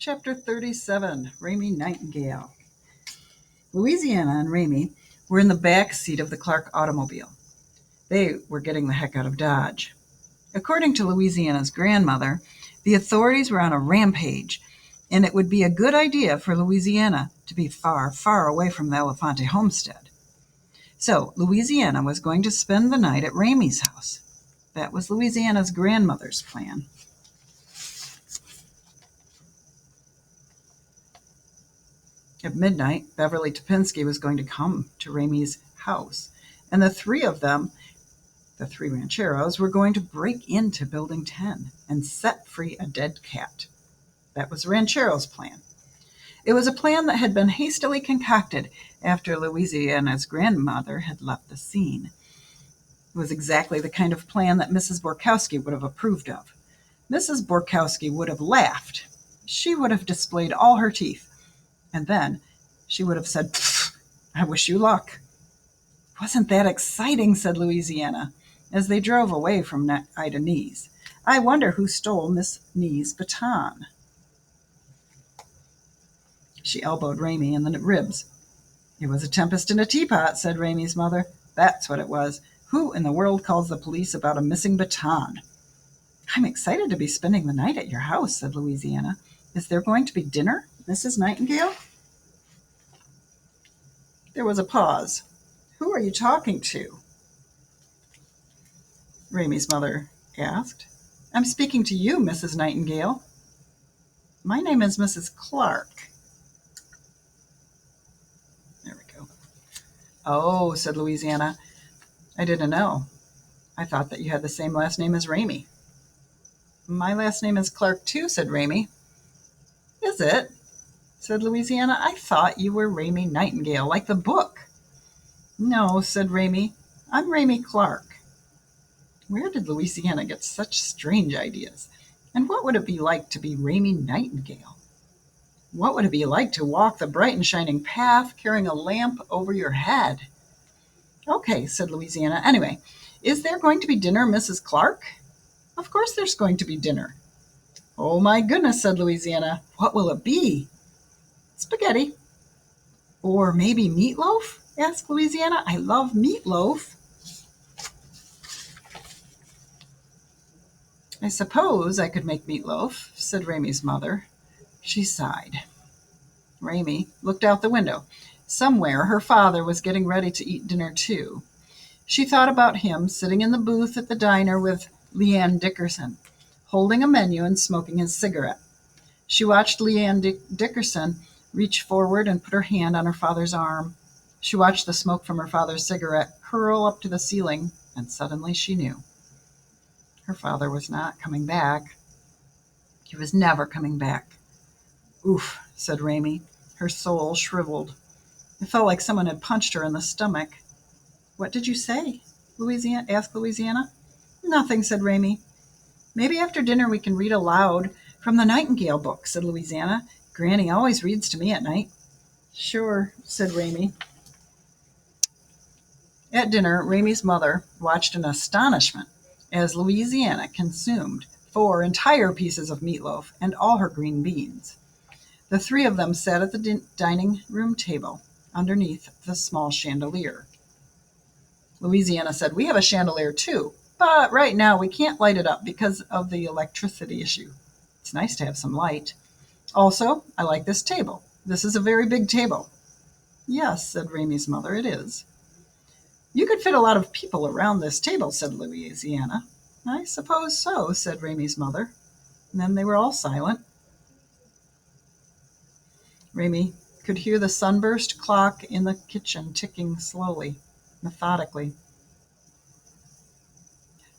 Chapter 37, Raymie Nightingale. Louisiana and Raymie were in the back seat of the Clark automobile. They were getting the heck out of Dodge. According to Louisiana's grandmother, the authorities were on a rampage, and it would be a good idea for Louisiana to be far, far away from the Elefante homestead. So Louisiana was going to spend the night at Raymie's house. That was Louisiana's grandmother's plan. At midnight, Beverly Topinski was going to come to Raymie's house, and the three of them, the three rancheros, were going to break into Building 10 and set free a dead cat. That was the rancheros' plan. It was a plan that had been hastily concocted after Louisiana's grandmother had left the scene. It was exactly the kind of plan that Mrs. Borkowski would have approved of. Mrs. Borkowski would have laughed. She would have displayed all her teeth. And then she would have said, "I wish you luck." "Wasn't that exciting?" said Louisiana, as they drove away from Ida Nees. "I wonder who stole Miss Nees' baton." She elbowed Raymie in the ribs. "It was a tempest in a teapot," said Raymie's mother. "That's what it was. Who in the world calls the police about a missing baton?" "I'm excited to be spending the night at your house," said Louisiana. "Is there going to be dinner, Mrs. Nightingale?" There was a pause. "Who are you talking to?" Raymie's mother asked. "I'm speaking to you, Mrs. Nightingale." "My name is Mrs. Clark." There we go. "Oh," said Louisiana. "I didn't know. I thought that you had the same last name as Raymie." "My last name is Clark, too," said Raymie. "Is it?" said Louisiana. "I thought you were Raymie Nightingale, like the book." "No," said Raymie. "I'm Raymie Clark." Where did Louisiana get such strange ideas? And what would it be like to be Raymie Nightingale? What would it be like to walk the bright and shining path carrying a lamp over your head? "Okay," said Louisiana. "Anyway, is there going to be dinner, Mrs. Clark?" "Of course there's going to be dinner." "Oh, my goodness," said Louisiana. "What will it be?" "Spaghetti." "Or maybe meatloaf?" asked Louisiana. "I love meatloaf." "I suppose I could make meatloaf," said Raymie's mother. She sighed. Raymie looked out the window. Somewhere her father was getting ready to eat dinner too. She thought about him sitting in the booth at the diner with Leanne Dickerson, holding a menu and smoking his cigarette. She watched Leanne Dickerson reach forward and put her hand on her father's arm. She watched the smoke from her father's cigarette curl up to the ceiling, and suddenly she knew. Her father was not coming back. He was never coming back. "Oof," said Raymie. Her soul shriveled. It felt like someone had punched her in the stomach. "What did you say?" asked Louisiana. "Nothing," said Raymie. "Maybe after dinner we can read aloud from the Nightingale book," said Louisiana. "Granny always reads to me at night." "Sure," said Raymie. At dinner, Raymie's mother watched in astonishment as Louisiana consumed 4 entire pieces of meatloaf and all her green beans. The three of them sat at the dining room table underneath the small chandelier. Louisiana said, "We have a chandelier too, but right now we can't light it up because of the electricity issue. It's nice to have some light. Also, I like this table. This is a very big table." "Yes," said Raymie's mother, "it is." "You could fit a lot of people around this table," said Louisiana. "I suppose so," said Raymie's mother. And then they were all silent. Raymie could hear the sunburst clock in the kitchen ticking slowly, methodically.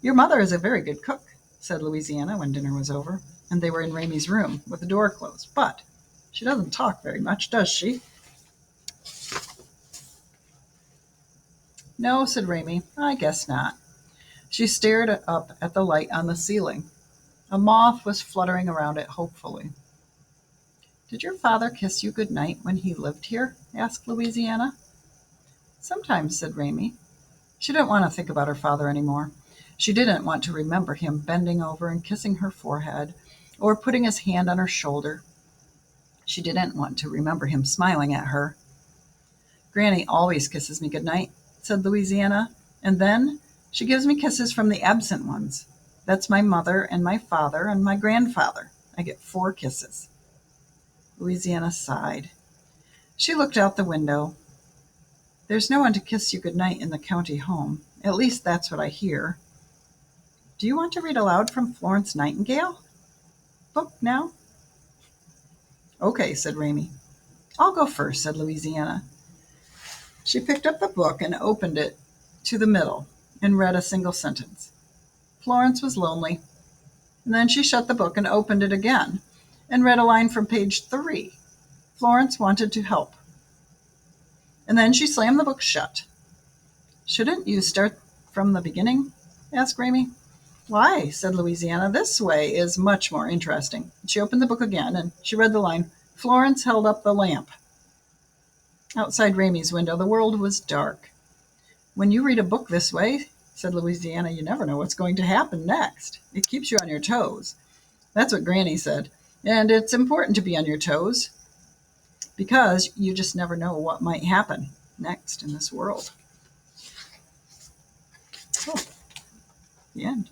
"Your mother is a very good cook," said Louisiana when dinner was over, and they were in Raymie's room with the door closed. "But she doesn't talk very much, does she?" "No," said Raymie, "I guess not." She stared up at the light on the ceiling. A moth was fluttering around it hopefully. "Did your father kiss you good night when he lived here?" asked Louisiana. "Sometimes," said Raymie. She didn't want to think about her father anymore. She didn't want to remember him bending over and kissing her forehead or putting his hand on her shoulder. She didn't want to remember him smiling at her. Granny always kisses me good night, said Louisiana, and then she gives me kisses from the absent ones. That's my mother and my father and my grandfather. I get 4 kisses. Louisiana sighed. She looked out the window. There's no one to kiss you good night in the county home. At least that's what I hear. Do you want to read aloud from Florence Nightingale book now? Okay, said Raymie. I'll go first, said Louisiana. She picked up the book and opened it to the middle and read a single sentence. Florence was lonely. And then she shut the book and opened it again and read a line from page 3. Florence wanted to help. And then she slammed the book shut. Shouldn't you start from the beginning? Asked Raymie. Why, said Louisiana, this way is much more interesting. She opened the book again and she read the line, Florence held up the lamp. Outside Raymie's window, the world was dark. When you read a book this way, said Louisiana, you never know what's going to happen next. It keeps you on your toes. That's what Granny said. And it's important to be on your toes because you just never know what might happen next in this world. Oh, the end.